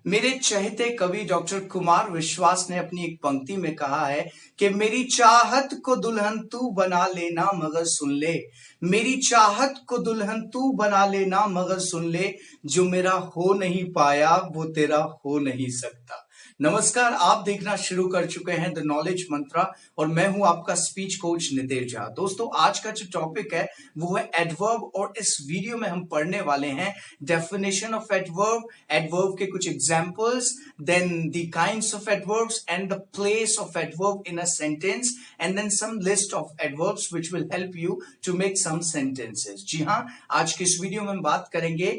मेरे चहेते कवि डॉक्टर कुमार विश्वास ने अपनी एक पंक्ति में कहा है कि मेरी चाहत को दुल्हन तू बना लेना मगर सुन ले, मेरी चाहत को दुल्हन तू बना लेना मगर सुन ले, जो मेरा हो नहीं पाया वो तेरा हो नहीं सकता। नमस्कार, आप देखना शुरू कर चुके हैं द नॉलेज मंत्रा और मैं हूं आपका स्पीच कोच नितेश झा। दोस्तों, आज का जो टॉपिक है वो है एडवर्ब और इस वीडियो में हम पढ़ने वाले हैं डेफिनेशन ऑफ एडवर्ब, एडवर्ब के कुछ examples, then the kinds of adverbs and the place of adverb in a sentence and then some list of adverbs which will help you to make some sentences. जी हां, आज के इस video में हम बात करेंगे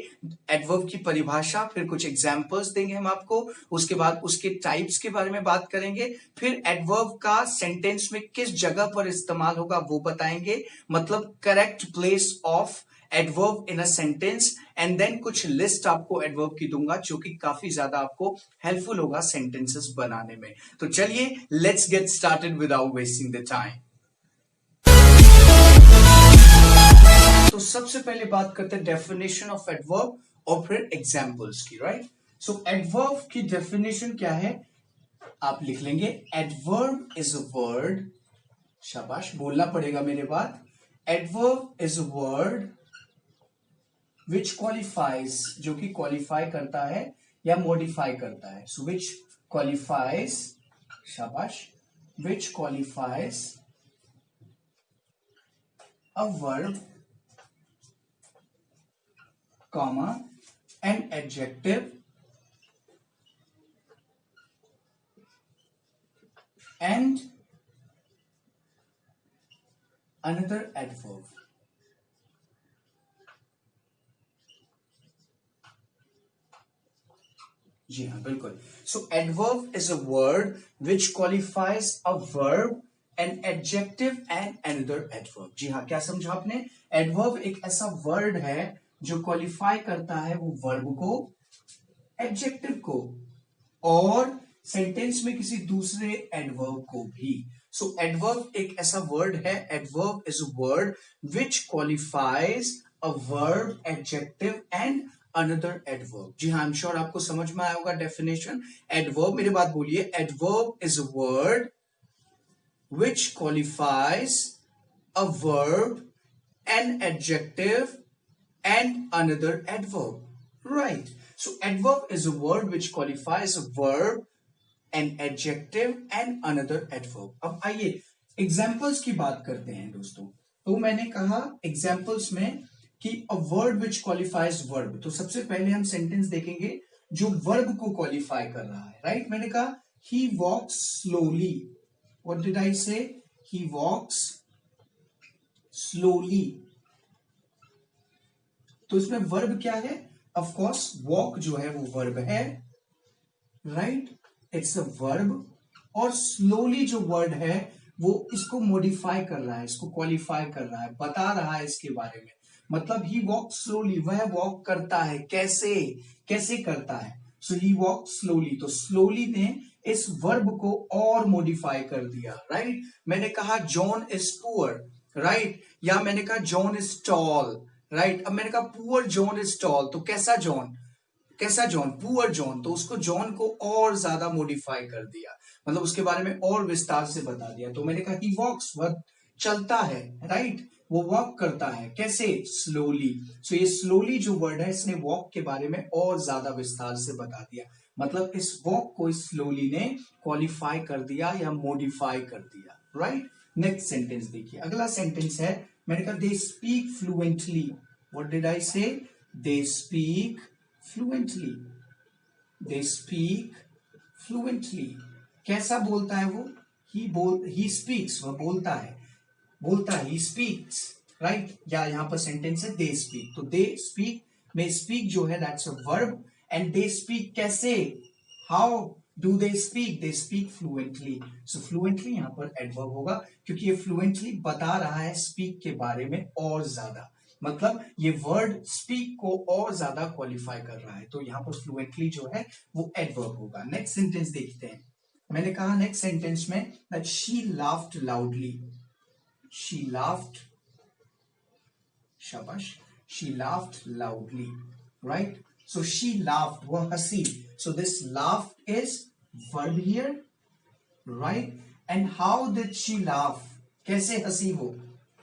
एडवर्ब की परिभाषा, फिर कुछ एग्जांपल्स देंगे हम आपको, उसके बाद उसके टाइप्स के बारे में बात करेंगे, फिर एडवर्ब का सेंटेंस में किस जगह पर इस्तेमाल होगा वो बताएंगे, मतलब correct place of adverb in a sentence, and then कुछ लिस्ट आपको एडवर्ब की दूंगा जो कि काफी ज्यादा आपको हेल्पफुल होगा सेंटेंसेस बनाने में। तो चलिए, let's get started without wasting the time. तो सबसे पहले बात करते हैं डेफिनेशन ऑफ एडवर्ब और फिर एग्जांपल्स की, राइट। सो एडवर्ब की डेफिनेशन क्या है, आप लिख लेंगे एडवर्ब इज अ वर्ड, शाबाश, बोलना पड़ेगा मेरे बाद। Adverb is a word which qualifies, जो कि क्वालिफाई करता है या मॉडिफाई करता है। सो विच क्वालिफाइज, शाबाश, which qualifies a verb, comma, an adjective and another adverb। जी हाँ, बिल्कुल। So adverb is a word which qualifies a verb, an adjective and another adverb. जी हाँ, क्या समझा आपने? एडवर्ब एक ऐसा वर्ड है जो क्वालिफाई करता है वो वर्ब को, एडजेक्टिव को और सेंटेंस में किसी दूसरे एडवर्ब को भी। सो एडवर्ब एक ऐसा वर्ड है, adverb is a word which qualifies a verb, adjective and another adverb. जी हाँ, आई एम श्योर आपको समझ में आया होगा डेफिनेशन। एडवर्ब, मेरे बात बोलिए, adverb is a word which qualifies a verb, an adjective and another adverb, right? So adverb is a word which qualifies a verb, an adjective and another adverb। अब आइए एग्जाम्पल्स की बात करते हैं दोस्तों। तो मैंने कहा एग्जाम्पल्स में कि a word which qualifies verb, तो सबसे पहले हम सेंटेंस देखेंगे जो वर्ब को क्वालिफाई कर रहा है, राइट। मैंने कहा he walks slowly, what did I say? He walks slowly, तो इसमें वर्ब क्या है? ऑफ कोर्स वॉक जो है वो वर्ब है, राइट, इट्स अ वर्ब। और स्लोली जो वर्ड है वो इसको मॉडिफाई कर रहा है, इसको क्वालिफाई कर रहा है, बता रहा है इसके बारे में। मतलब ही वॉक स्लोली, वह वॉक करता है, कैसे कैसे करता है? सो ही वॉक स्लोली, तो स्लोली ने इस वर्ब को और मॉडिफाई कर दिया, राइट। मैंने कहा जॉन इज पुअर, राइट, या मैंने कहा जॉन इज टॉल, राइट। अब मैंने कहा पुअर जॉन इज टॉल, तो कैसा जॉन, कैसा जॉन? पुअर जॉन, तो उसको जॉन को और ज्यादा मॉडिफाई कर दिया, मतलब उसके बारे में और विस्तार से बता दिया। तो मैंने कहा ही वॉक्स, वह चलता है, राइट, वो वॉक करता है, कैसे? स्लोली। सो ये स्लोली जो वर्ड है इसने वॉक के बारे में और ज्यादा विस्तार से बता दिया, मतलब इस वॉक को स्लोली ने क्वालिफाई कर दिया या मॉडिफाई कर दिया, राइट। नेक्स्ट सेंटेंस देखिए, अगला सेंटेंस है, मैंने कहा they speak fluently, what did I say? They speak fluently, they speak fluently, कैसा बोलता है वो? ही स्पीक्स, वह बोलता है, बोलता है, ही स्पीक्स, राइट। या यहां पर सेंटेंस है दे स्पीक, तो दे स्पीक में स्पीक जो है that's a verb, and they speak कैसे, how do they speak? They speak fluently. So fluently यहां पर एडवर्ब होगा क्योंकि ये फ्लुएंटली बता रहा है स्पीक के बारे में और ज्यादा, मतलब ये वर्ड स्पीक को और ज्यादा क्वालिफाई कर रहा है, तो यहां पर फ्लुएंटली जो है वो एडवर्ब होगा। नेक्स्ट सेंटेंस देखते हैं, मैंने कहा नेक्स्ट सेंटेंस में that she laughed loudly, she laughed, शाबाश, she laughed loudly, right. So she laughed, वह हंसी, so this laughed is verb here, right. And how did she laugh, कैसे हंसी वो,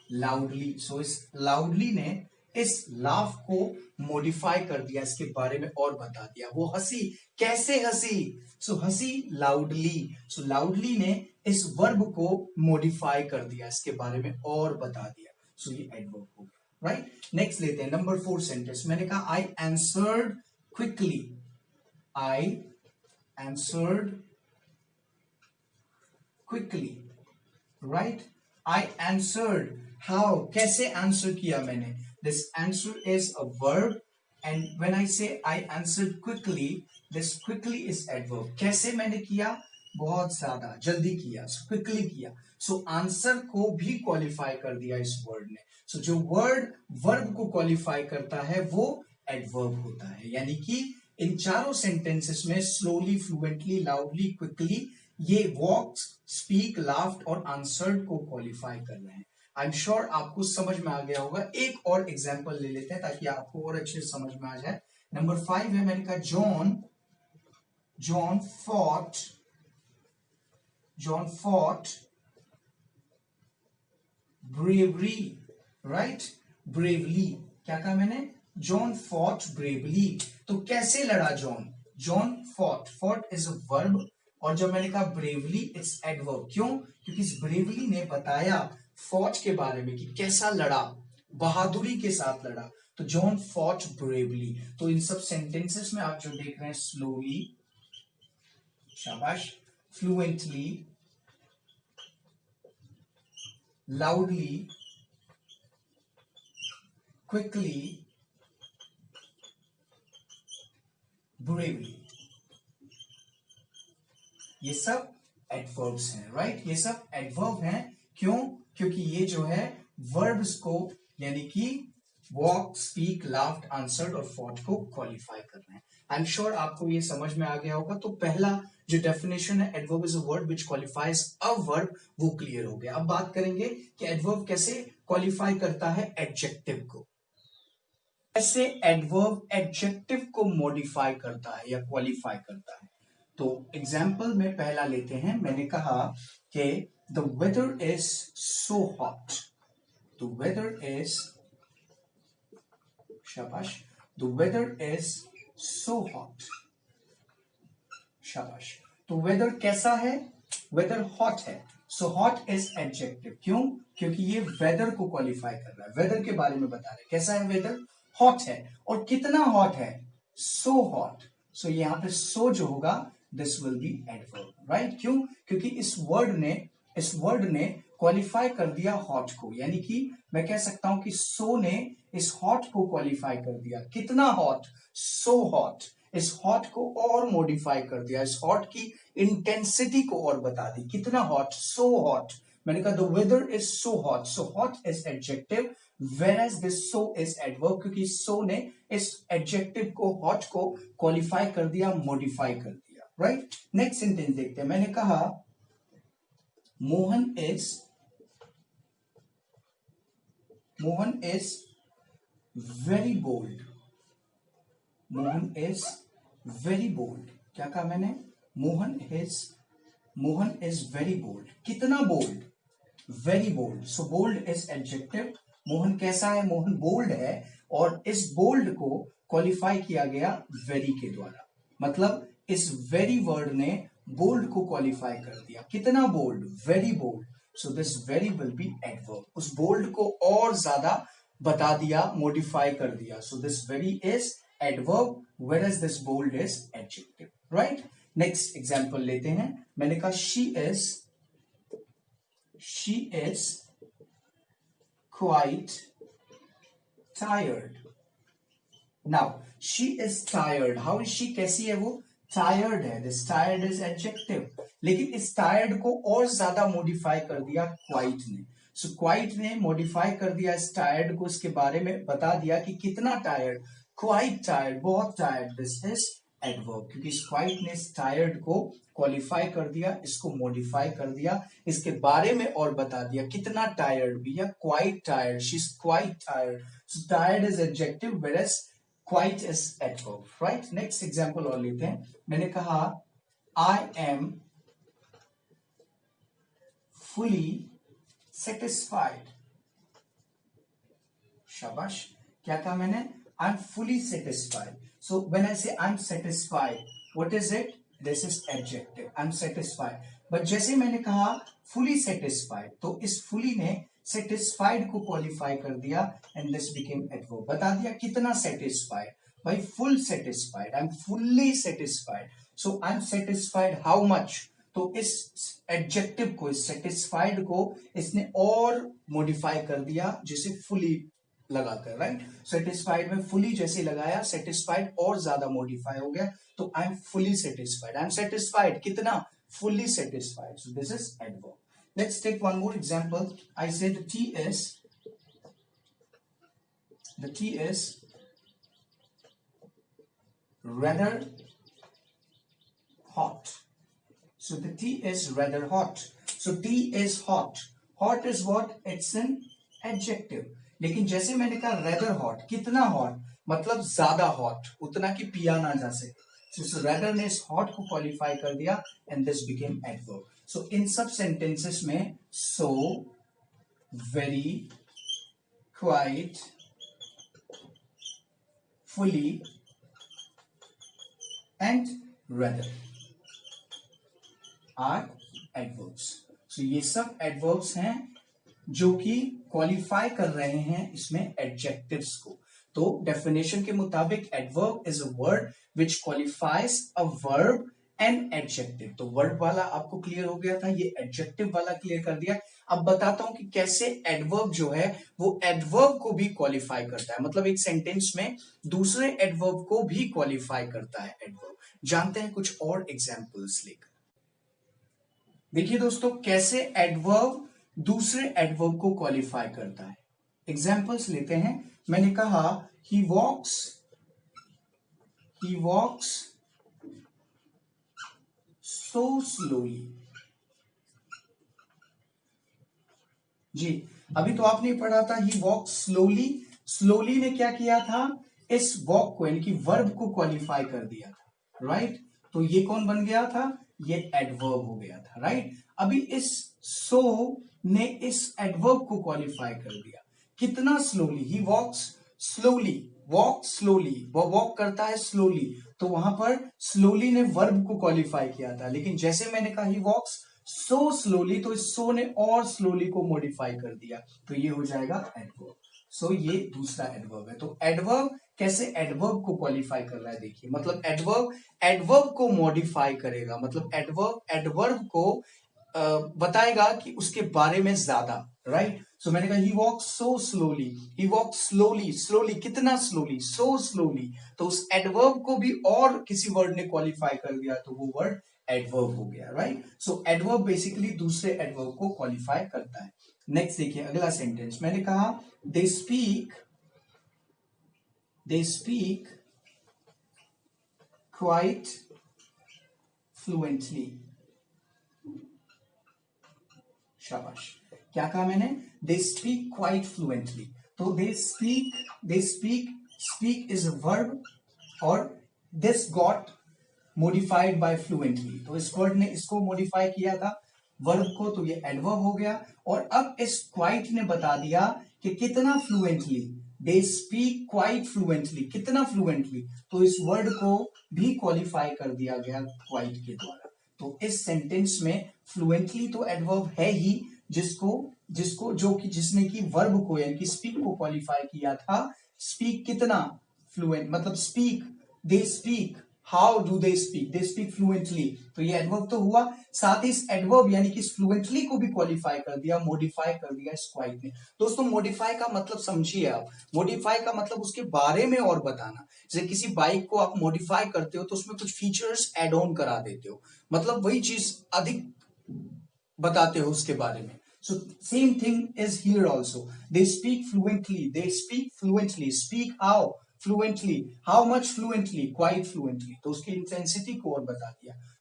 लाउडली। सो इस लाउडली ने इस लाफ को मॉडिफाई कर दिया, इसके बारे में और बता दिया। वो हंसी, कैसे हंसी, सो हंसी लाउडली। सो लाउडली ने इस वर्ब को मॉडिफाई कर दिया, इसके बारे में और बता दिया। सो ये एडवर्ब हो गया, राइट। नेक्स्ट लेते हैं नंबर 4 सेंटेंस। मैंने कहा I answered quickly, I answered quickly, right. I answered, how, कैसे आंसर किया मैंने, this answer is a verb and when I say I answered quickly, this quickly is adverb. कैसे मैंने किया, बहुत ज्यादा जल्दी किया, क्विकली किया। सो आंसर को भी क्वालिफाई कर दिया इस वर्ड ने। सो जो वर्ड वर्ब को क्वालिफाई करता है वो एडवर्ब होता है। यानी कि इन चारों सेंटेंसेस में स्लोली, फ्लुएंटली, लाउडली, क्विकली, ये वॉक्स, स्पीक, लाफ्ड और आंसर्ड को क्वालिफाई कर रहे हैं। आई एम श्योर आपको समझ में आ गया होगा। एक और एग्जांपल ले लेते हैं ताकि आपको और अच्छे से समझ में आ जाए। नंबर 5 है, मैंने कहा John fought bravery, right, bravely. क्या कहा मैंने, जॉन फॉट ब्रेवली। तो कैसे लड़ा John fought is a verb, और जब मैंने कहा ब्रेवली इट्स एडवर्ब। क्यों, क्योंकि इस ब्रेवली ने बताया फॉट के बारे में कि कैसा लड़ा, बहादुरी के साथ लड़ा। तो जॉन फॉट ब्रेवली। तो इन सब सेंटेंसेस में आप जो देख रहे हैं, स्लोली, शाबाश, फ्लुएंटली, लाउडली, क्विकली, ब्रेवली, ये सब एडवर्ब्स हैं, राइट। ये सब एडवर्ब हैं। क्यों, क्योंकि ये जो है वर्ब्स को, यानी कि वॉक, स्पीक, लाफ्ड, आंसर्ड और फॉट को क्वालिफाई कर रहे हैं। आई एम श्योर आपको ये समझ में आ गया होगा। तो पहला जो डेफिनेशन है, adverb is a word which qualifies a verb, वो क्लियर हो गया। अब बात करेंगे कि एडवर्ब कैसे क्वालिफाई करता है एडजेक्टिव को, कैसे एडवर्ब एडजेक्टिव को मॉडिफाई करता है या क्वालिफाई करता है। तो एग्जाम्पल में पहला लेते हैं। मैंने कहा कि the weather is so hot, the weather is, शाबाश, the weather is so hot, शाबाश। तो वेदर कैसा है, वेदर हॉट है। So hot is adjective. क्यों, क्योंकि ये वेदर को क्वालिफाई कर रहा है, वेदर के बारे में बता रहा है। कैसा है वेदर, हॉट है। और कितना हॉट है, सो हॉट। सो यहां पे सो जो होगा, this will be adverb, right. क्यों, क्योंकि इस वर्ड ने क्वालिफाई कर दिया हॉट को। यानी कि मैं कह सकता हूं कि सो ने इस हॉट को क्वालिफाई कर दिया। कितना हॉट, सो हॉट। इस हॉट को और मॉडिफाई कर दिया, इस हॉट की इंटेंसिटी को और बता दी। कितना हॉट, सो हॉट। मैंने कहा the weather is so hot, so hot is adjective, whereas this so is adverb, क्योंकि so ने इस एडजेक्टिव को, हॉट को क्वालिफाई कर दिया, मॉडिफाई कर दिया, राइट। नेक्स्ट सेंटेंस देखते हैं। मैंने कहा Mohan is very bold, Mohan is very bold. क्या कहा मैंने, मोहन इज वेरी बोल्ड। कितना bold, very bold. So bold is adjective. Mohan कैसा है, मोहन बोल्ड है, और इस बोल्ड को क्वालिफाई किया गया वेरी के द्वारा। मतलब इस वेरी वर्ड ने बोल्ड को क्वालिफाई कर दिया। कितना bold, very bold. So this very will be adverb. उस बोल्ड को और ज्यादा बता दिया, मॉडिफाई कर दिया। So this very is adverb, whereas this bold is adjective, right? Next example लेते हैं। मैंने कहा she is quite tired. Now she is tired. How is she, कैसी है वो, tired है। This tired is adjective, लेकिन इस tired को और ज्यादा मॉडिफाई कर दिया quite ने। So quite ने मॉडिफाई कर दिया इस tired को, इसके बारे में बता दिया कि कितना tired, quite tired, बहुत tired। This is adverb, क्योंकि quite ने इस tired को क्वालिफाई कर दिया, इसको मॉडिफाई कर दिया, इसके बारे में और बता दिया कितना टायर्ड भी, या quite tired, she is quite tired. So tired is adjective, whereas quite is adverb, right. Next example और लेते हैं। मैंने कहा आई एम फुली सेटिस्फाइड। शाबाश, क्या कहा मैंने? I am fully satisfied. So when I say I am satisfied, what is it? This is adjective, I am satisfied. But जैसे मैंने कहा फुली सेटिस्फाइड, तो इस फुली ने सेटिस्फाइड को क्वालिफाई कर दिया एंड दिस बिकेम एडवर्ब। बता दिया कितना सेटिस्फाइड, भाई full satisfied, I am fully satisfied. So I am satisfied how much, तो इस एडजेक्टिव को, इस सेटिस्फाइड को इसने और मॉडिफाई कर दिया, जिसे फुली लगाकर, राइट। सेटिस्फाइड में फुली जैसे लगाया, सेटिस्फाइड और ज्यादा मॉडिफाई हो गया, तो I am fully satisfied. I am satisfied कितना? Fully satisfied. So this is adverb. Let's take one more example. I say the tea is rather hot. So the tea is rather hot. So tea is hot. Hot is what? It's an adjective. लेकिन जैसे मैंने कहा rather hot, कितना hot? मतलब ज्यादा hot, उतना कि पिया ना जा सके। So rather ने इस hot को qualify कर दिया and this became adverb. So इन सब sentences में so, very, quite, fully and rather are adverbs. So ये सब adverbs हैं जो कि क्वालिफाई कर रहे हैं इसमें एडजेक्टिव्स को। तो डेफिनेशन के मुताबिक adverb is a word which qualifies a verb and adjective. तो वर्ब वाला आपको क्लियर हो गया था, ये एडजेक्टिव वाला क्लियर कर दिया। अब बताता हूं कि कैसे एडवर्ब जो है वो एडवर्ब को भी क्वालिफाई करता है, मतलब एक सेंटेंस में दूसरे एडवर्ब को भी क्वालिफाई करता है एडवर्ब। जानते हैं कुछ और एग्जाम्पल्स लेकर। देखिए दोस्तों, कैसे एडवर्ब दूसरे एडवर्ब को क्वालिफाई करता है। एग्जाम्पल्स लेते हैं। मैंने कहा ही वॉक्स सो स्लोली। जी, अभी तो आपने पढ़ा था ही वॉक्स स्लोली। स्लोली ने क्या किया था? इस वॉक को यानी कि वर्ब को क्वालिफाई कर दिया था, राइट। तो ये कौन बन गया था? ये एडवर्ब हो गया था, राइट। अभी इस सो ने इस एडवर्ब को क्वालिफाई कर दिया। कितना स्लोली? ही वॉक्स स्लोली, वॉक स्लोली, वो वॉक करता है स्लोली, तो वहां पर स्लोली ने वर्ब को क्वालिफाई किया था। लेकिन जैसे मैंने कहा ही वॉक्स सो स्लोली, तो इस सो ने और स्लोली को मॉडिफाई कर दिया, तो ये हो जाएगा एडवर्ब। सो ये दूसरा एडवर्ब है। तो एडवर्ब कैसे एडवर्ब को क्वालिफाई कर रहा है, देखिए। मतलब एडवर्ब को मॉडिफाई करेगा, मतलब एडवर्ब को बताएगा कि उसके बारे में ज्यादा, राइट। सो मैंने कहा ही वॉक सो स्लोली, ही वॉक स्लोली, स्लोली कितना स्लोली? सो स्लोली, तो उस एडवर्ब को भी और किसी वर्ड ने क्वालिफाई कर दिया, तो वो वर्ड एडवर्ब हो गया, राइट। सो एडवर्ब बेसिकली दूसरे एडवर्ब को क्वालिफाई करता है। नेक्स्ट देखिए अगला सेंटेंस। मैंने कहा दे स्पीक क्वाइट फ्लुएंटली। शाबाश, क्या कहा मैंने? They speak quite fluently. तो they speak is a verb और this got modified by fluently, तो इस वर्ड ने इसको मॉडिफाई किया था वर्ब को, तो ये एडवर्ब हो गया। और अब इस क्वाइट ने बता दिया कि कितना fluently. They speak quite fluently, कितना फ्लुएंटली, तो इस वर्ड को भी क्वालिफाई कर दिया गया क्वाइट के द्वारा। तो इस सेंटेंस में फ्लुएंटली तो एडवर्ब है ही, जिसने की वर्ब को यानी कि स्पीक को क्वालिफाई किया था। स्पीक कितना फ्लुएंट, मतलब speak, they speak, how do they speak fluently, तो ये एडवर्ब तो हुआ। साथ ही इस एडवर्ब यानी कि इस फ्लुएंटली को भी क्वालिफाई कर दिया, मॉडिफाई कर दिया इस क्वाइट ने। दोस्तों मॉडिफाई का मतलब समझिए आप, मॉडिफाई का मतलब उसके बारे में और बताना। जैसे किसी बाइक को आप मॉडिफाई करते हो तो उसमें कुछ फीचर्स एड ऑन करा देते हो, मतलब वही चीज अधिक बताते हो उसके बारे में। So same thing is here also. They speak fluently. Speak how? Fluently. How much fluently? Quite fluently. तो उसकी इंटेंसिटी को और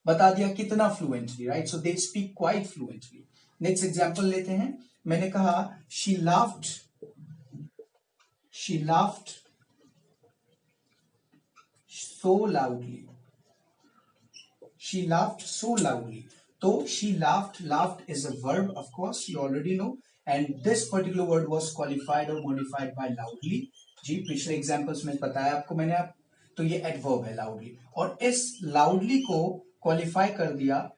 बता दिया कितना fluently, right? So they speak quite fluently. Next example लेते हैं। मैंने कहा she laughed so loudly. She laughed so loudly. So she laughed is a verb, of course, you already know. And this particular word was qualified or modified by loudly. जी पिछले examples में बताया आपको मैंने आप, तो ये एडवर्ब है loudly. और इस loudly को क्वालिफाई कर दिया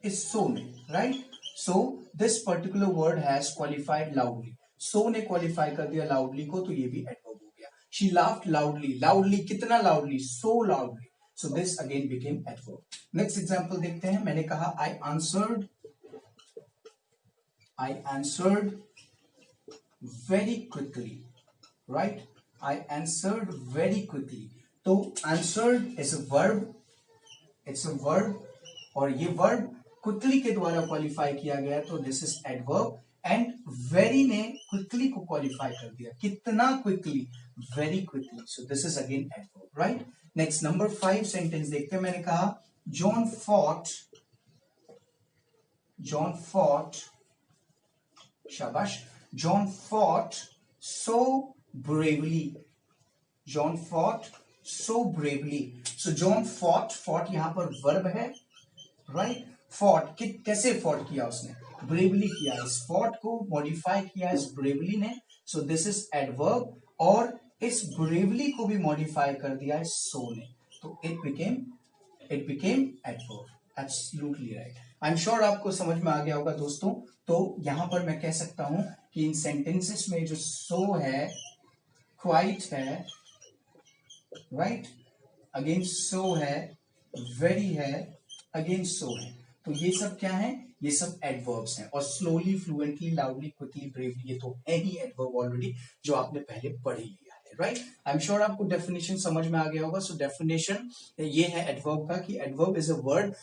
इस so ने, right? So this particular word has qualified loudly. So ने क्वालिफाई कर दिया loudly को, तो ये भी एडवर्ब हो गया. She laughed loudly. Loudly कितना loudly? So loudly. So this again became adverb. Next example देखते हैं. मैंने कहा I answered very quickly. Right? I answered very quickly. तो answered is a verb. It's a verb. और ये verb quickly के द्वारा क्वालिफाई किया गया, तो this is adverb. And very ने quickly को क्वालिफाई कर दिया. कितना quickly? Very quickly. So this is again adverb. Right? Next number 5 sentence देखते हैं. मैंने कहा John fought शाबाश. John fought so bravely. John fought so bravely. So John fought यहां पर वर्ब है, राइट. fought कैसे fought किया उसने? bravely किया. इस fought को मॉडिफाई किया इस bravely ने. So this is adverb. और इस bravely को भी मॉडिफाई कर दिया इस so ने, तो it became adverb. Absolutely right. I'm sure आपको समझ में आ गया होगा दोस्तों. तो यहां पर मैं कह सकता हूं कि इन सेंटेंसेस में जो so है, quite है, right, अगेन so है, very है, अगेन so है. तो ये सब क्या है? ये सब एडवर्ब्स हैं. और slowly, fluently, loudly, quickly, bravely, ये तो है ही एडवर्ब ऑलरेडी, जो आपने पहले पढ़ लिया. राइट. आई एम श्योर आपको डेफिनेशन समझ में आ गया होगा. सो डेफिनेशन ये है एडवर्ब का कि adverb is a word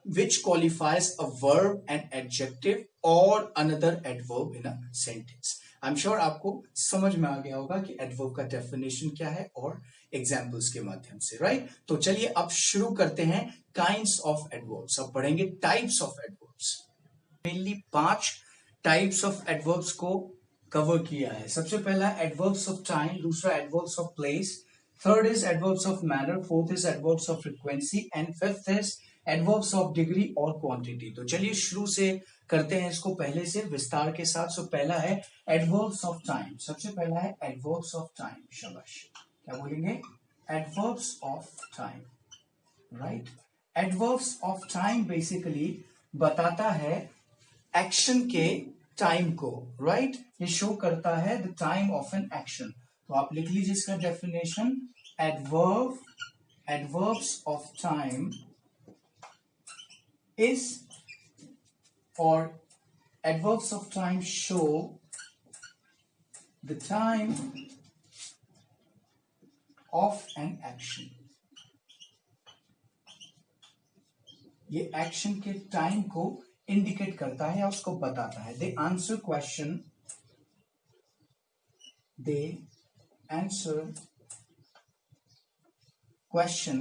which qualifies a verb, an adjective or another adverb in a sentence. I'm sure आपको समझ में आ गया होगा कि adverb का definition क्या है और examples के माध्यम से, right? तो चलिए अब शुरू करते हैं kinds of adverbs. अब पढ़ेंगे types of adverbs. Mainly 5 types of adverbs को कवर किया है. सबसे पहला adverbs of time, दूसरा adverbs of place, third is adverbs of manner, fourth is adverbs of frequency and fifth is adverbs of degree और quantity. तो चलिए शुरू से करते हैं इसको पहले से विस्तार के साथ. सो पहला है एडवर्ब्स ऑफ टाइम. सबसे पहला है एडवर्ब्स ऑफ टाइम. शाबाश. क्या बोलेंगे? Adverbs of time. Right. Adverbs of time basically बताता है एक्शन के टाइम को. राइट. ये शो करता है the time of an action. तो आप लिख लीजिए इसका definition. Adverbs of time is, or adverbs of time show the time of an action. ये एक्शन के टाइम को इंडिकेट करता है या उसको बताता है. They answer question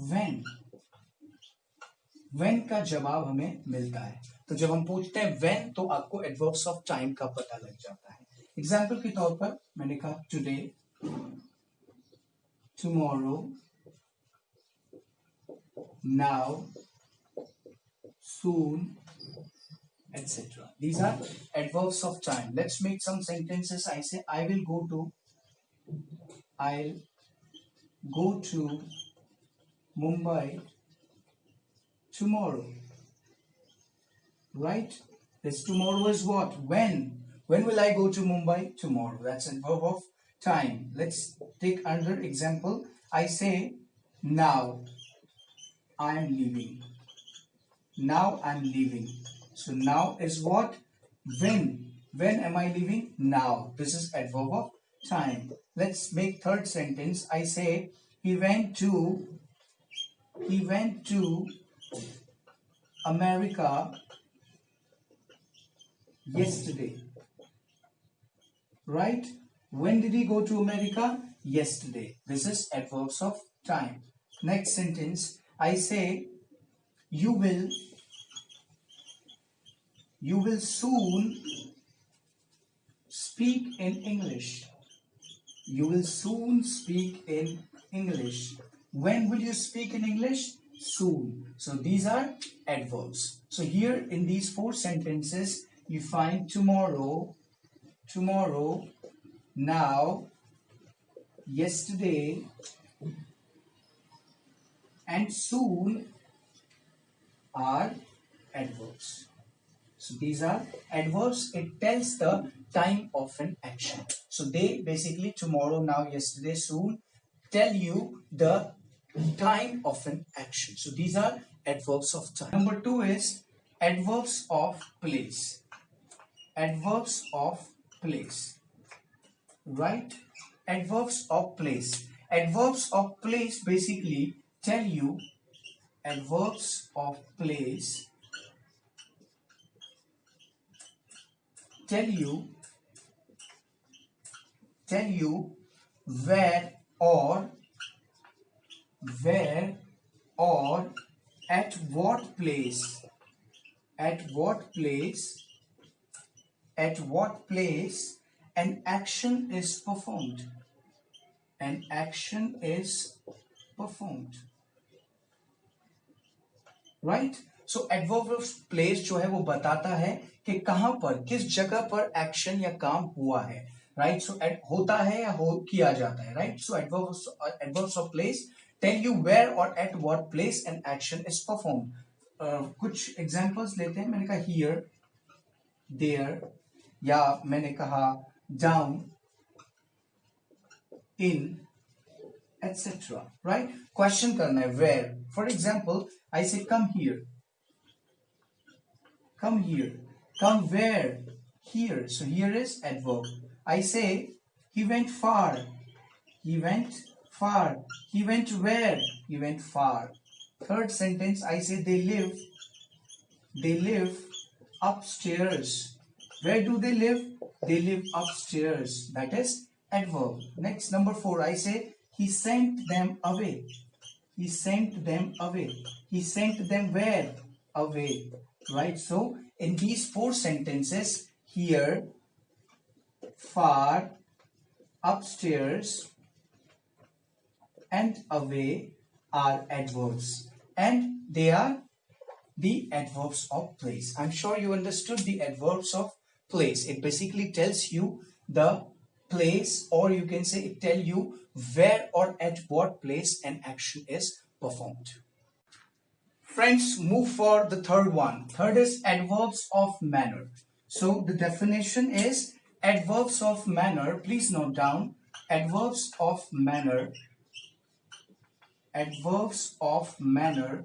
when का जवाब हमें मिलता है. तो जब हम पूछते हैं when, तो आपको एडवर्ब्स ऑफ टाइम का पता लग जाता है. एग्जाम्पल के तौर पर मैंने कहा today, tomorrow, now, soon, etc. These are adverbs of time. Let's make some sentences. I say I'll go to Mumbai tomorrow. Right? This tomorrow is what? When? When will I go to Mumbai? Tomorrow. That's a verb of time. Let's take another example. I say now I am leaving. Now I'm leaving. So now is what? When? When am I leaving? Now. This is adverb of time. Let's make third sentence. I say he went to America yesterday. Right? When did he go to America? Yesterday. This is adverbs of time. Next sentence. I say you will soon speak in English. You will soon speak in English. When will you speak in English? Soon. So these are adverbs. So here in these four sentences, you find tomorrow, tomorrow, now, yesterday, and soon are adverbs. So these are adverbs. It tells the time of an action. So they basically tomorrow, now, yesterday, soon tell you the time of an action. So these are adverbs of time. Number two is adverbs of place. Adverbs of place. Right? Adverbs of place. Adverbs of place basically tell you adverbs of place tell you where or at what place an action is performed. An action is performed. Right? So adverb of place जो है वो बताता है कि कहां पर, किस जगह पर एक्शन या काम हुआ है. राइट? सो होता है या किया जाता है. Right? So adverbs of place tell you where or at what place an action is performed. कुछ एग्जांपल्स लेते हैं. मैंने कहा here, there, या मैंने कहा down, in, etc. Right? Question करना है where. For example, I say come here. Come here. Come where? Here. So here is adverb. I say he went far. He went far. He went where? He went far. Third sentence, I say they live upstairs. Where do they live? They live upstairs. That is adverb. Next, number 4, I say he sent them away. He sent them away. He sent them where? Away. Right? So in these 4 sentences, here, far, upstairs, and away are adverbs, and they are the adverbs of place. I'm sure you understood the adverbs of place. It basically tells you the place, or you can say it tell you where or at what place an action is performed. Friends, move for the third one. Third is adverbs of manner. So the definition is adverbs of manner. Please note down adverbs of manner. Adverbs of manner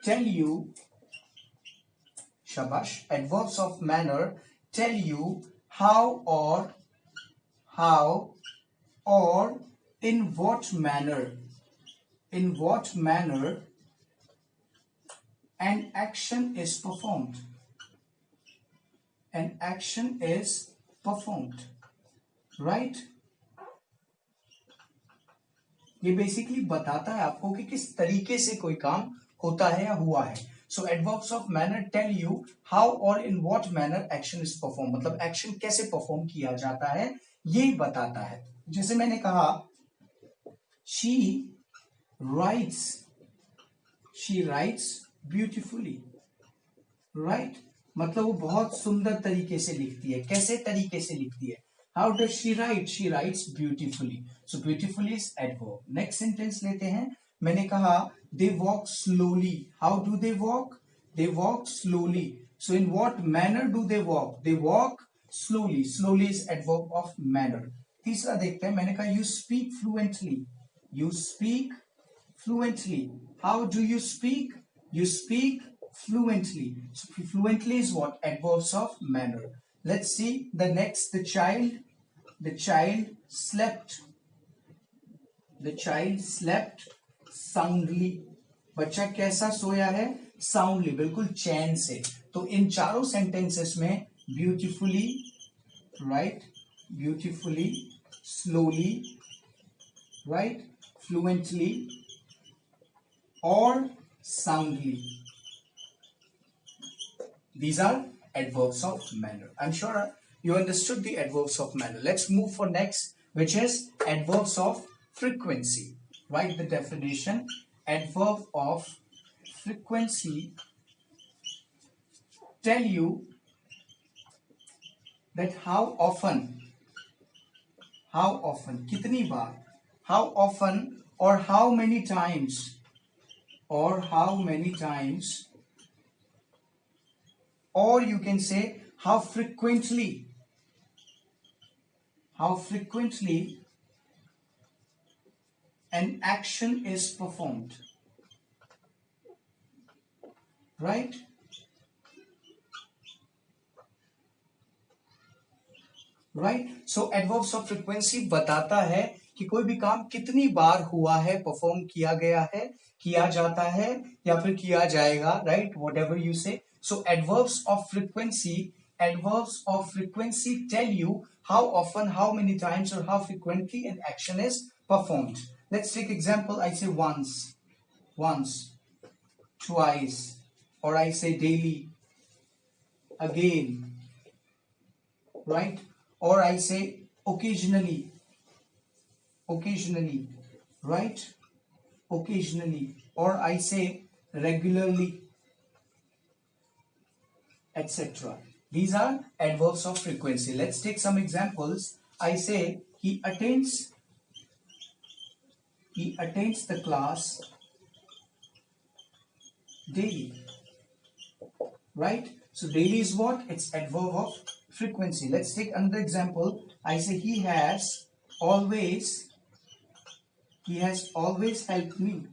tell you, shabash, adverbs of manner tell you how or in what manner an action is performed. An action is performed. Right? ये basically बताता है आपको कि किस तरीके से कोई काम होता है या हुआ है. So adverbs of manner tell you how और in what manner action is perform. मतलब एक्शन कैसे परफॉर्म किया जाता है ये बताता है. जैसे मैंने कहा शी राइट्स ब्यूटिफुली. राइट? मतलब वो बहुत सुंदर तरीके से लिखती है. कैसे तरीके से लिखती है? How does she write? She writes beautifully. So beautifully is adverb. Next sentence लेते हैं. मैंने कहा they walk slowly. How do they walk? They walk slowly. So in what manner do they walk? They walk slowly. Slowly is adverb of manner. तीसरा देखते हैं. मैंने कहा you speak fluently. You speak fluently. How do you speak? You speak fluently. So fluently is what? Adverbs of manner. Let's see the next. The child slept. The child slept soundly. बच्चा कैसा सोया है? Soundly, बिल्कुल चैन से. तो इन चारों sentences में beautifully, right? Beautifully, slowly, right? Fluently, or soundly. These are adverbs of manner. I'm sure you understood the adverbs of manner. Let's move for next. which is adverbs of frequency. Write the definition. Adverb of frequency tell you that how often, kitni baar, how often or how many times, or you can say how frequently an action is performed, right? Right so adverbs of frequency बताता है कि कोई भी काम कितनी बार हुआ है, perform किया गया है, किया जाता है या फिर किया जाएगा, right, what ever you say. So adverbs of frequency tell you how often, how many times, or how frequently an action is performed. Let's take example. I say once, twice, or I say daily, again, right? Or I say occasionally, right? Occasionally, or I say regularly, etc. These are adverbs of frequency. Let's take some examples. I say he attends the class daily, right? So daily is what? It's adverb of frequency. Let's take another example. I say he has always helped me.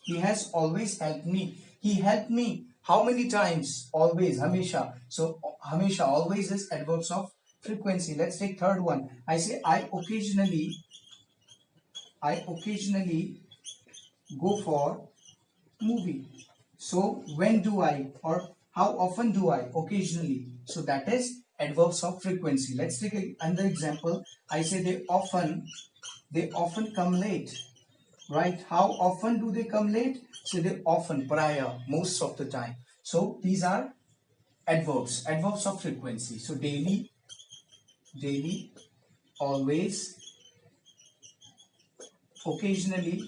He has always helped me. He helped me how many times? Always, hamesha. So hamesha, always is adverbs of frequency. Let's take third one. I say I occasionally go for movie. So when do I, or how often do I? Occasionally. So that is adverbs of frequency. Let's take another example. I say they often come late, right? How often do they come late? So they often, prior, most of the time. So these are adverbs of frequency. So daily, always, occasionally,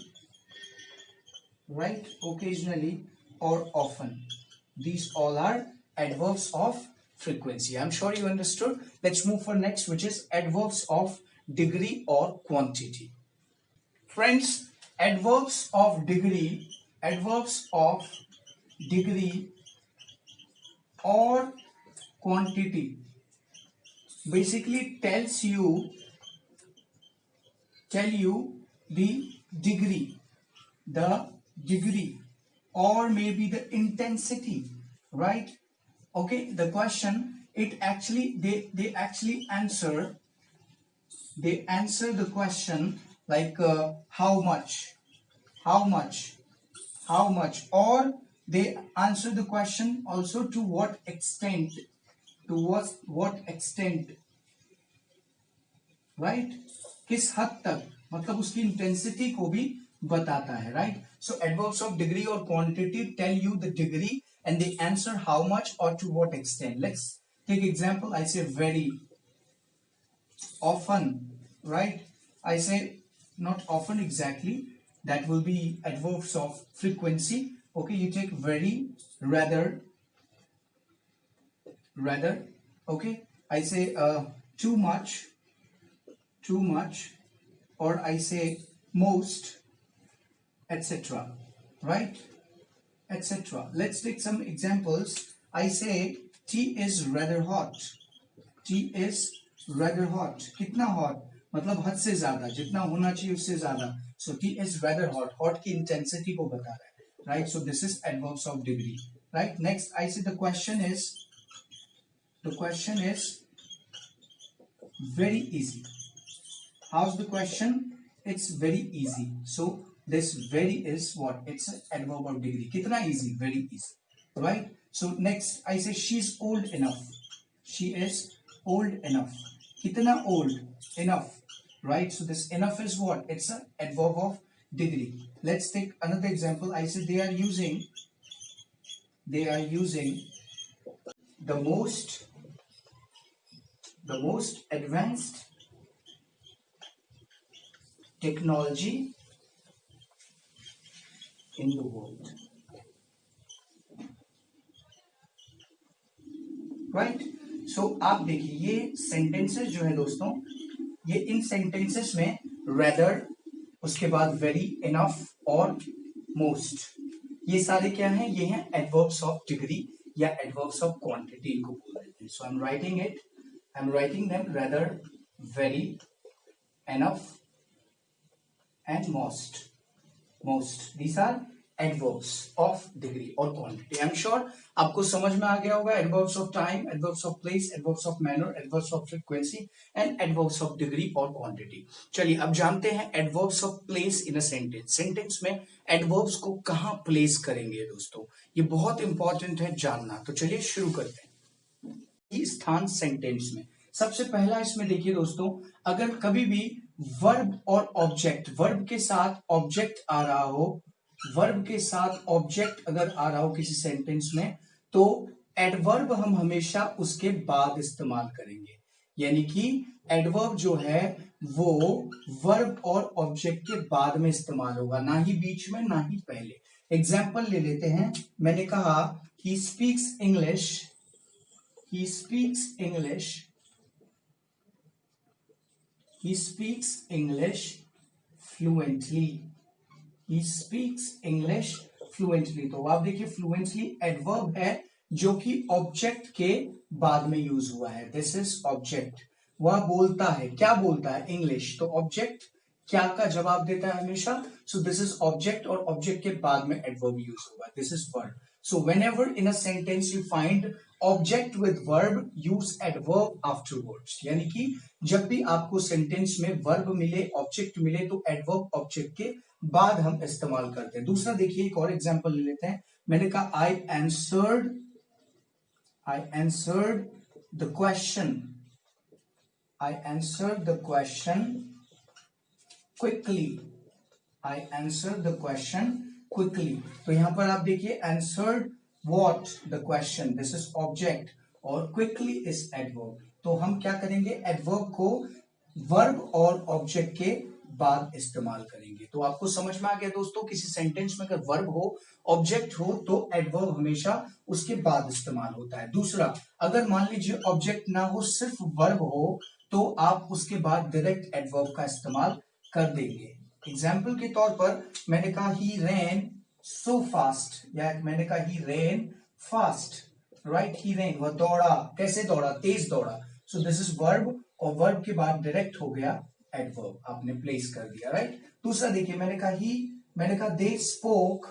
right? Occasionally, or often. These all are adverbs of frequency. I'm sure you understood. Let's move for next, which is adverbs of degree or quantity. Friends, adverbs of degree or quantity basically tell you the degree, or maybe the intensity, right? Okay, the question, it actually, they actually answer the question like how much, or they answer the question also to what extent, right? किस हद तक, मतलब उसकी intensity को भी बताता है, right? So adverbs of degree or quantity tell you the degree and they answer how much or to what extent. Let's take example. I say very often, right? I say not often exactly, that will be adverbs of frequency. Okay, you take very, rather, okay? I say too much, or I say most, etc. right? Etc. Let's take some examples. I say tea is rather hot. कितना hot? मतलब हद से ज्यादा, जितना होना चाहिए उससे ज्यादा. So tea is rather hot. Hot की intensity को बता रहा है, right? So this is adverbs of degree, right? Next, I say the question is very easy. How's the question? It's very easy. So this very is what? It's an adverb of degree. Kitna easy? Very easy, right? So next, I say she's old enough. She is old enough. Kitna old? Enough, right? So this enough is what? It's an adverb of degree. Let's take another example. I say they are using the the most advanced technology in the world, right. सो आप देखिए ये sentences जो है दोस्तों, ये इन sentences में rather, उसके बाद वेरी, इनफ और मोस्ट, ये सारे क्या हैं, ये हैं एडवर्ब्स ऑफ डिग्री या एडवर्ब्स ऑफ क्वांटिटी इनको बोल देते हैं। So I am writing it, I am writing them rather, very, enough and most. Most, these are adverbs of degree और क्वांटिटी। आई एम श्योर आपको समझ में आ गया होगा adverbs of time, adverbs of place, adverbs of manner, adverbs of frequency and adverbs of degree और quantity. चलिए अब जानते हैं adverbs of place in a sentence. Sentence में एडवर्ब्स को कहां प्लेस करेंगे दोस्तों, ये बहुत इंपॉर्टेंट है जानना। तो चलिए शुरू करते हैं। ये स्थान सेंटेंस में सबसे पहला इसमें देखिए दोस्तों, अगर कभी भी वर्ब और ऑब्जेक्ट, वर्ब के साथ ऑब्जेक्ट आ रहा हो, वर्ब के साथ ऑब्जेक्ट अगर आ रहा हो किसी सेंटेंस में, तो एडवर्ब हम हमेशा उसके बाद इस्तेमाल करेंगे। यानी कि एडवर्ब जो है वो वर्ब और ऑब्जेक्ट के बाद में इस्तेमाल होगा, ना ही बीच में ना ही पहले। एग्जाम्पल ले लेते हैं, मैंने कहा he speaks English, he speaks English, he speaks English fluently, he speaks English fluently। तो आप देखिए fluently एडवर्ब है जो कि ऑब्जेक्ट के बाद में यूज हुआ है। दिस इज ऑब्जेक्ट, वह बोलता है, क्या बोलता है, इंग्लिश। तो ऑब्जेक्ट क्या का जवाब देता है हमेशा, सो दिस इज ऑब्जेक्ट और ऑब्जेक्ट के बाद में एडवर्ब यूज हुआ, this is verb. So whenever in a sentence you find object with verb, use adverb afterwards। यानी कि जब भी आपको सेंटेंस में वर्ब मिले, ऑब्जेक्ट मिले, तो एडवर्ब ऑब्जेक्ट के बाद हम इस्तेमाल करते हैं। दूसरा देखिए, एक और एग्जांपल ले लेते हैं। मैंने कहा I answered the question, I answered the question quickly, I answered the question quickly। तो यहां पर आप देखिए answered what the question, this is object, और quickly is adverb। तो हम क्या करेंगे, एडवर्ब को वर्ब और ऑब्जेक्ट के बाद इस्तेमाल करेंगे। तो आपको समझ में आ गया दोस्तों, किसी सेंटेंस में अगर वर्ब हो, ऑब्जेक्ट हो, तो एडवर्ब हमेशा उसके बाद इस्तेमाल होता है। दूसरा, अगर मान लीजिए ऑब्जेक्ट ना हो, सिर्फ वर्ब हो, तो आप उसके बाद डायरेक्ट एडवर्ब का इस्तेमाल कर देंगे। एग्जाम्पल के तौर पर मैंने कहा ही रैन सो फास्ट, या मैंने कहा ही रैन फास्ट, राइट, ही रैन, वह दौड़ा, कैसे दौड़ा, तेज दौड़ा। सो दिस इज वर्ब, और वर्ब के बाद डायरेक्ट हो गया एडवर्ब, आपने प्लेस कर दिया, राइट। दूसरा देखिए, मैंने कहा they spoke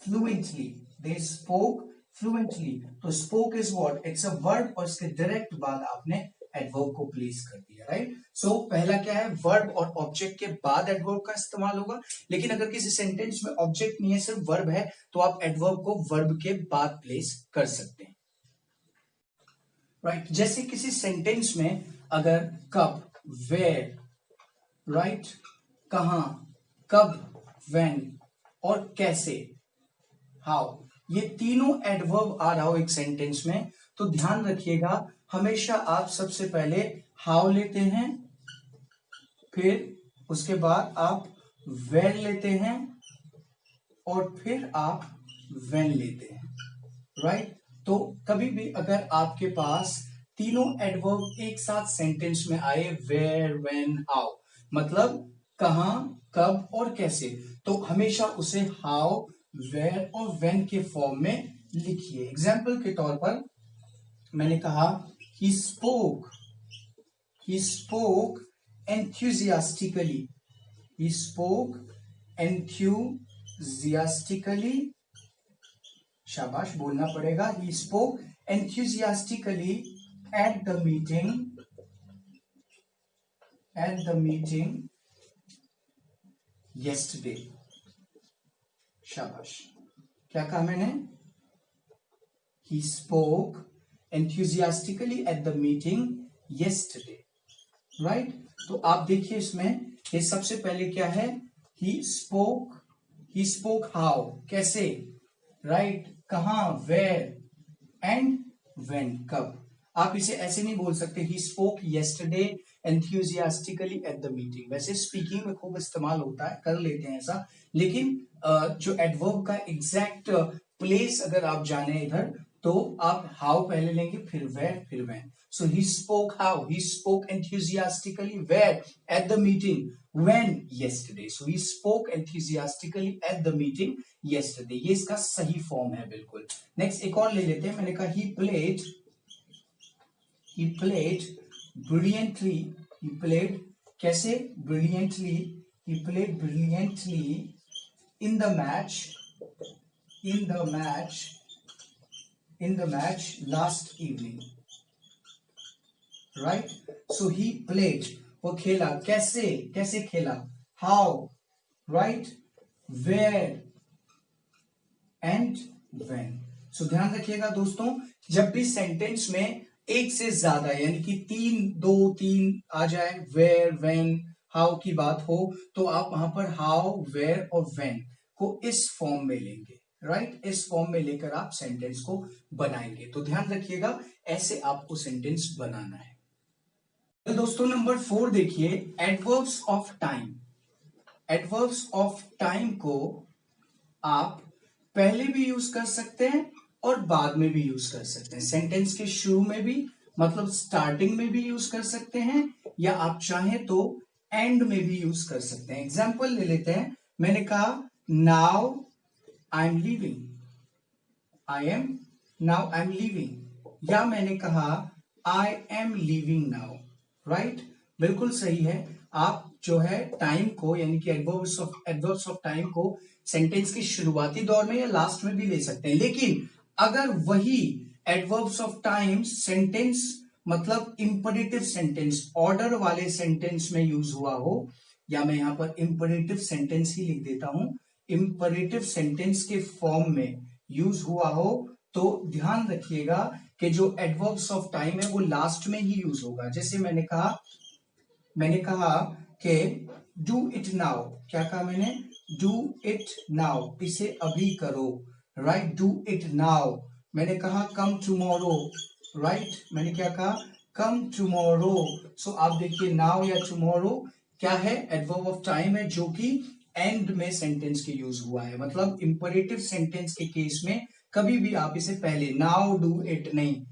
fluently, they spoke fluently. तो spoke is what, it's a verb, और इसके डायरेक्ट बाद आपने एडवर्ब को प्लेस कर दिया, राइट। सो पहला क्या है, वर्ब और ऑब्जेक्ट के बाद एडवर्ब का इस्तेमाल होगा। लेकिन अगर किसी सेंटेंस में ऑब्जेक्ट नहीं है, सिर्फ वर्ब है, तो आप एडवर्ब को वर्ब के बाद प्लेस कर सकते हैं, राइट। जैसे किसी सेंटेंस में अगर कब, वेयर, राइट, कहां, कब, व्हेन और कैसे, हाउ, ये तीनों एडवर्ब आ रहा हो एक सेंटेंस में, तो ध्यान रखिएगा, हमेशा आप सबसे पहले हाउ लेते हैं, फिर उसके बाद आप वेयर लेते हैं, और फिर आप व्हेन लेते हैं, राइट। तो कभी भी अगर आपके पास तीनों एडवर्ब एक साथ सेंटेंस में आए, वेयर, व्हेन, हाउ, मतलब कहां, कब और कैसे, तो हमेशा उसे हाउ, वेयर और व्हेन के फॉर्म में लिखिए। एग्जाम्पल के तौर पर मैंने कहा he spoke enthusiastically, he spoke enthusiastically, शाबाश, बोलना पड़ेगा, he spoke enthusiastically at the meeting yesterday, शाबाश। क्या कहा मैंने, he spoke enthusiastically at the meeting yesterday, right। तो आप देखिए इसमें ये सबसे पहले क्या है, he spoke how, कैसे, right, कहां, where and when, कब। आप इसे ऐसे नहीं बोल सकते he spoke yesterday enthusiastically eight the meeting. वैसे स्पीकिंग में खूब इस्तेमाल होता है, कर लेते हैं ऐसा, लेकिन जो एडवर्ब का एग्जैक्ट प्लेस अगर आप जाने इधर, तो आप हाउ पहले लेंगे, फिर वेयर, फिर when. So he spoke how, he spoke enthusiastically where, at the meeting, when yesterday। so he spoke enthusiastically at the meeting yesterday। ये इसका सही फॉर्म है बिल्कुल। नेक्स्ट एक और ले लेते हैं। मैंने कहा he played brilliantly। he played कैसे? brilliantly। he played brilliantly in the match last evening। right। so he played, वो खेला, कैसे? कैसे खेला? how, right, where and when। so ध्यान रखिएगा दोस्तों, जब भी सेंटेंस में एक से ज्यादा यानी कि 3 आ जाए, where, when, how की बात हो, तो आप वहां पर how, where और when को इस फॉर्म में लेंगे। राइट, इस फॉर्म में लेकर आप सेंटेंस को बनाएंगे। तो ध्यान रखिएगा, ऐसे आपको सेंटेंस बनाना है। तो दोस्तों नंबर 4 देखिए, adverbs of time. Adverbs of time को आप पहले भी यूज कर सकते हैं और बाद में भी यूज कर सकते हैं। सेंटेंस के शुरू में भी, मतलब स्टार्टिंग में भी यूज कर सकते हैं, या आप चाहें तो एंड में भी यूज कर सकते हैं। एग्जाम्पल ले लेते हैं। मैंने कहा now I am leaving, now I am leaving, या मैंने कहा I am leaving now. Right, बिल्कुल सही है। आप जो है टाइम को यानी कि एडवर्ब्स ऑफ टाइम को सेंटेंस के शुरुआती दौर में या लास्ट में भी ले सकते हैं, लेकिन अगर वही एडवर्ब्स ऑफ टाइम सेंटेंस मतलब इंपरेटिव सेंटेंस, ऑर्डर वाले सेंटेंस में यूज हुआ हो, या मैं यहां पर इंपरेटिव सेंटेंस ही लिख देता हूं, इंपरेटिव सेंटेंस के फॉर्म में यूज हुआ हो, तो ध्यान रखिएगा कि जो एडवर्ब्स ऑफ टाइम है वो लास्ट में ही यूज होगा। जैसे मैंने कहा कि डू इट नाउ, क्या कहा मैंने? डू इट नाउ, इसे अभी करो। Right, do it now. मैंने कहा कम टुमारो। राइट, मैंने क्या कहा? Come tomorrow. सो आप देखिए नाउ या टुमारो क्या है? एडवर्ब ऑफ टाइम है, जो कि एंड में सेंटेंस के यूज हुआ है। मतलब इंपरेटिव सेंटेंस के केस में कभी भी आप इसे पहले नाउ डू इट नहीं,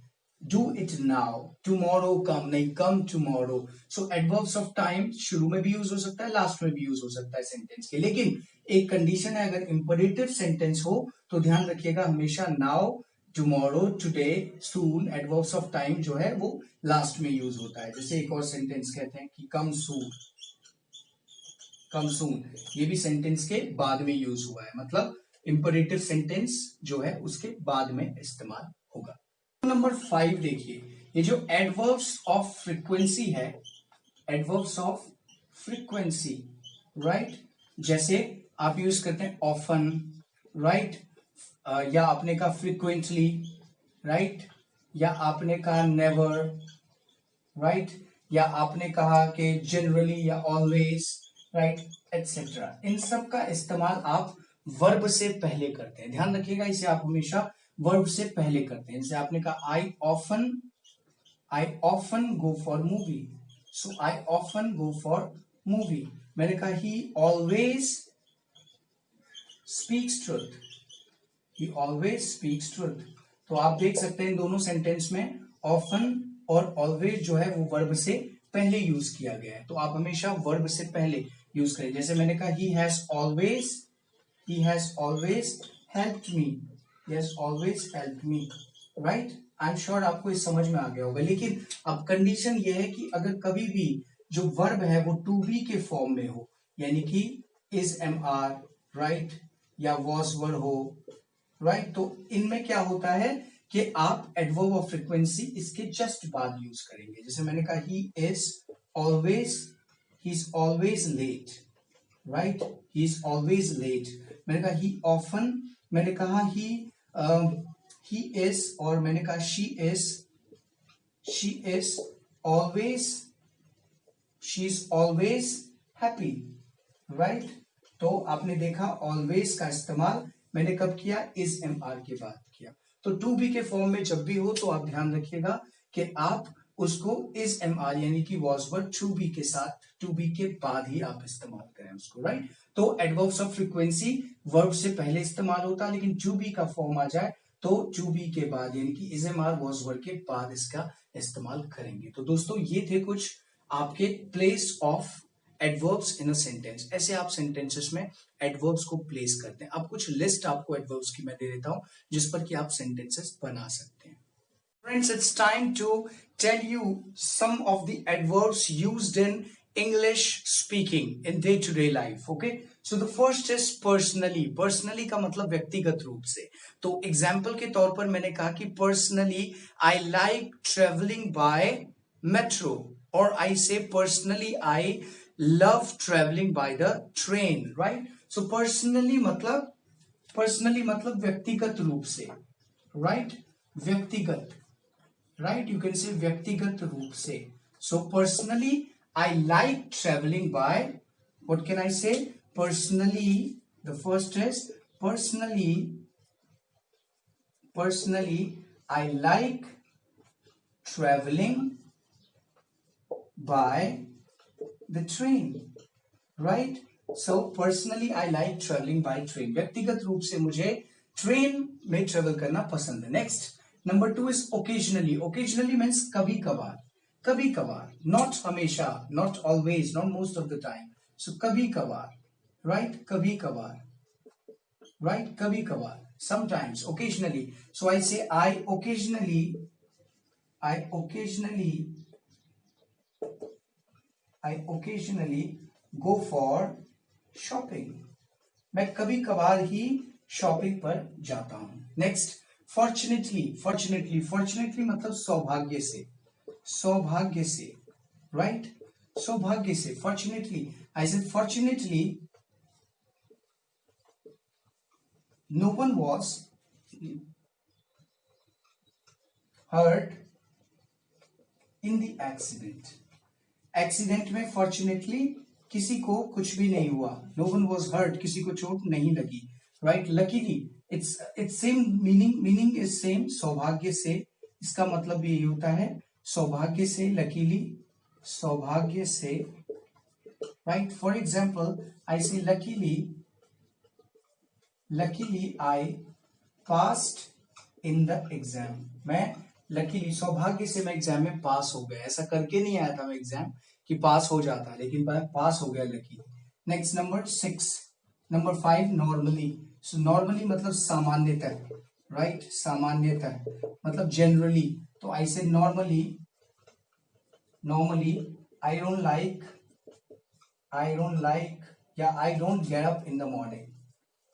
डू इट नाउ, टुमारो कम नहीं, come tomorrow. So adverbs of time शुरू में भी यूज हो सकता है, लास्ट में भी यूज हो सकता है सेंटेंस के, लेकिन एक कंडीशन है, अगर इंपरेटिव सेंटेंस हो तो ध्यान रखिएगा हमेशा now, tomorrow, today, soon, adverbs of time जो है वो लास्ट में यूज होता है। जैसे एक और सेंटेंस कहते हैं कि कम सून, कम सून, ये भी सेंटेंस के बाद में यूज हुआ है, मतलब इंपरेटिव सेंटेंस जो है उसके बाद में इस्तेमाल होगा। नंबर 5 देखिए, ये जो एडवर्ब्स ऑफ फ्रीक्वेंसी है, एडवर्ब्स ऑफ फ्रीक्वेंसी। राइट, जैसे आप यूज करते हैं ऑफन, राइट, या आपने कहा फ्रीक्वेंटली, राइट, या आपने कहा नेवर, राइट, या आपने कहा कि जनरली या ऑलवेज, राइट, एटसेट्रा। इन सब का इस्तेमाल आप वर्ब से पहले करते हैं। ध्यान रखिएगा, इसे आप हमेशा वर्ब से पहले करते हैं। जैसे आपने कहा I often go for movie, so I often go for movie. मैंने कहा ही ऑलवेज स्पीक्स ट्रुथ, ही ऑलवेज स्पीक्स ट्रुथ। तो आप देख सकते हैं इन दोनों सेंटेंस में ऑफन और ऑलवेज जो है वो वर्ब से पहले यूज किया गया है, तो आप हमेशा वर्ब से पहले यूज करें। जैसे मैंने कहा he has always helped me, he has always helped me, right? I'm sure आपको इस समझ में आ गया होगा। लेकिन अब कंडीशन यह है कि अगर कभी भी जो वर्ब है वो टू बी के फॉर्म में हो, यानी कि is, am, are, right, या was, were हो, right, तो इनमें क्या होता है कि आप एडवर्ब ऑफ फ्रीक्वेंसी इसके जस्ट बाद यूज करेंगे। जैसे मैंने कहा he is always late, right, he is always late। मैंने कहा he often, मैंने कहा he is, और मैंने कहा she is always happy, right। तो आपने देखा always का इस्तेमाल मैंने कब किया? is, am, are के बाद किया। तो टू बी के फॉर्म में जब भी हो तो आप ध्यान रखिएगा कि आप उसको इज एम आर यानी कि वॉज वर्ड टू बी के साथ, टू बी के बाद ही आप इस्तेमाल करें उसको, राइट। तो एडवर्ब्स ऑफ फ्रीक्वेंसी वर्ब से पहले इस्तेमाल होता है, लेकिन टू बी का फॉर्म आ जाए तो टू बी के बाद यानी कि is am are was word के बाद इसका इस्तेमाल करेंगे। तो दोस्तों ये थे कुछ आपके place of adverbs in a sentence. ऐसे आप सेंटेंसेस में एडवर्ब्स को प्लेस करते हैं। अब कुछ लिस्ट आपको एडवर्ब्स की मैं दे देता हूं जिस पर कि आप सेंटेंसेस बना सकते हैं। Friends, it's time to tell you some of the adverbs used in English speaking in day-to-day life. Okay, so the first is personally. Personally का मतलब व्यक्तिगत रूप से। तो एग्जाम्पल के तौर पर मैंने कहा कि personally I like traveling by metro, or I say personally I love traveling by the train, right? So personally मतलब व्यक्तिगत रूप से, right? व्यक्तिगत, right? You can say व्यक्तिगत रूप से। So personally I like traveling by, what can I say? Personally, the first is personally I like traveling by the train, right? So personally I like traveling by train, व्यक्तिगत रूप से मुझे train में travel करना पसंद है। Next number 2 is occasionally. Occasionally means कभी कभार, कभी कभार, नॉट हमेशा, not always, not most of the time. So कभी कभार, राइट? कभी कभार, राइट? कभी कभार, sometimes, occasionally. So I say I occasionally go for shopping. मैं कभी कभार ही शॉपिंग पर जाता हूं। नेक्स्ट फॉर्चुनेटली मतलब सौभाग्य से, सौभाग्य से, राइट? सौभाग्य से, fortunately. I said fortunately no one was hurt in the accident. Accident में फॉर्चुनेटली किसी को कुछ भी नहीं हुआ। नो वन वॉज हर्ट, किसी को चोट नहीं लगी, right? Luckily it's same meaning is same, सौभाग्य से। इसका मतलब भी यही होता है, सौभाग्य से, लकीली, सौभाग्य से, राइट? फॉर एग्जाम्पल आई से luckily I passed in the exam. मैं लकीली, सौभाग्य से मैं एग्जाम में पास हो गया। ऐसा करके नहीं आया था मैं एग्जाम कि पास हो जाता, लेकिन मैं पास हो गया, luckily. Next number 5 normally. So normally मतलब सामान्यतः, राइट? सामान्यतः मतलब जनरली। तो आई से नॉर्मली आई डोंट लाइक या I don't get up in the morning,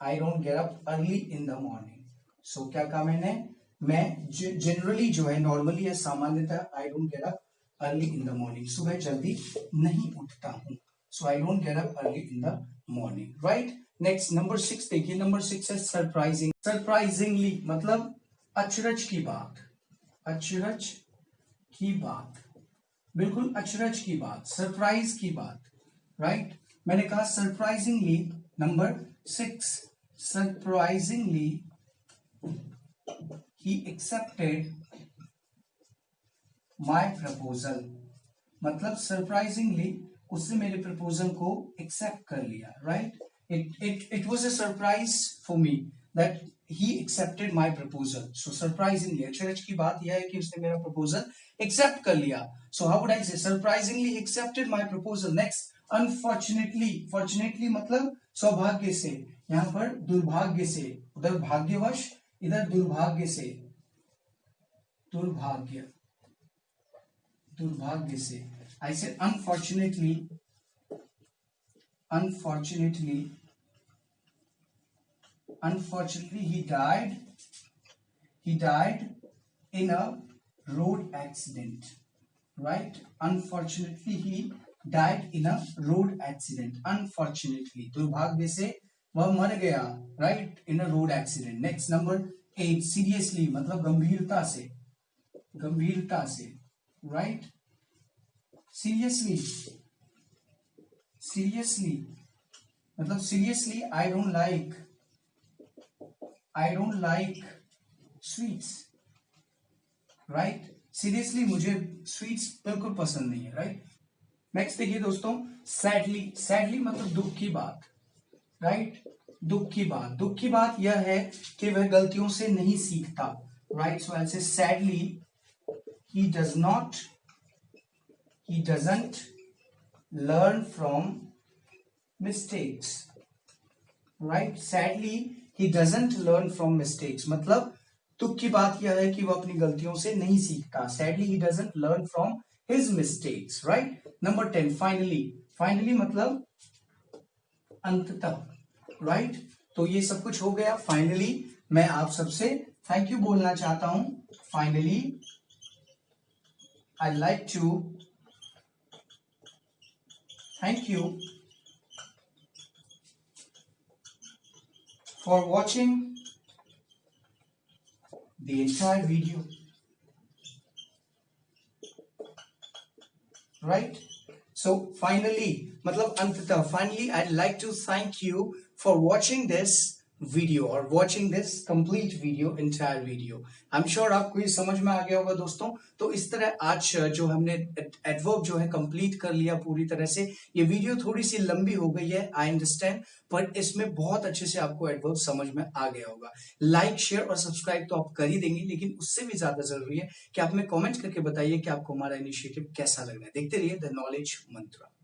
I don't get up early in the morning. सो क्या कहा मैंने? मैं जनरली जो है, नॉर्मली है सामान्यतः, I don't get up early in the morning, सुबह जल्दी नहीं उठता हूं। So I don't get up early in the morning, right? Next number 6 देखिए। नंबर 6 है सरप्राइजिंग। सरप्राइजिंगली मतलब अचरज की बात, अचरज की बात, बिल्कुल अचरज की बात, सरप्राइज की बात, राइट? मैंने कहा surprisingly. Number 6 surprisingly he accepted my proposal। मतलब सरप्राइजिंगली उसने मेरे प्रपोजल को एक्सेप्ट कर लिया, right? It was a surprise for me that he accepted my proposal. So surprisingly, अचरज की बात यह है कि उसने मेरा प्रपोजल एक्सेप्ट कर लिया। सो हाउ वुड आई से? Surprisingly accepted my proposal. Next unfortunately. Fortunately मतलब सौभाग्य से, यहां पर दुर्भाग्य से, उधर भाग्यवश, इधर दुर्भाग्य से, दुर्भाग्य से। आई से unfortunately he died in a road accident, right? Unfortunately he died in a road accident। Unfortunately दुर्भाग्य से वह मर गया, right? In a road accident. Next number 8 seriously मतलब गंभीरता से, गंभीरता से, राइट? सीरियसली मतलब seriously I don't like sweets, right? Seriously मुझे स्वीट्स बिल्कुल पसंद नहीं है, राइट। नेक्स्ट देखिए दोस्तों, सैडली। सैडली मतलब दुख की बात, राइट। दुख की बात, दुख की बात यह है कि वह गलतियों से नहीं सीखता, राइट। सो ऐसे sadly he doesn't learn from mistakes, right। sadly he doesn't learn from mistakes मतलब दुख की बात यह है कि वह अपनी गलतियों से नहीं सीखता। sadly he doesn't learn from his mistakes, right। Number 10, finally. Finally मतलब अंततः, राइट। तो ये सब कुछ हो गया। फाइनली मैं आप सबसे थैंक यू बोलना चाहता हूं। Finally I'd like to thank you for watching the entire video, right। So finally मतलब अंततः, finally I'd like to thank you for watching this video or watching this complete video, entire video। I'm sure आपको ये समझ में आ गया होगा दोस्तों। तो इस तरह आज जो हमने एडवर्ब जो है कंप्लीट कर लिया पूरी तरह से। ये वीडियो थोड़ी सी लंबी हो गई है, आई अंडरस्टैंड, पर इसमें बहुत अच्छे से आपको एडवर्ब समझ में आ गया होगा। लाइक, शेयर और सब्सक्राइब तो आप कर ही देंगे, लेकिन उससे भी ज्यादा जरूरी है कि आप हमें कमेंट करके बताइए कि आपको हमारा इनिशिएटिव कैसा लग रहा है। देखते रहिए द नॉलेज मंत्रा।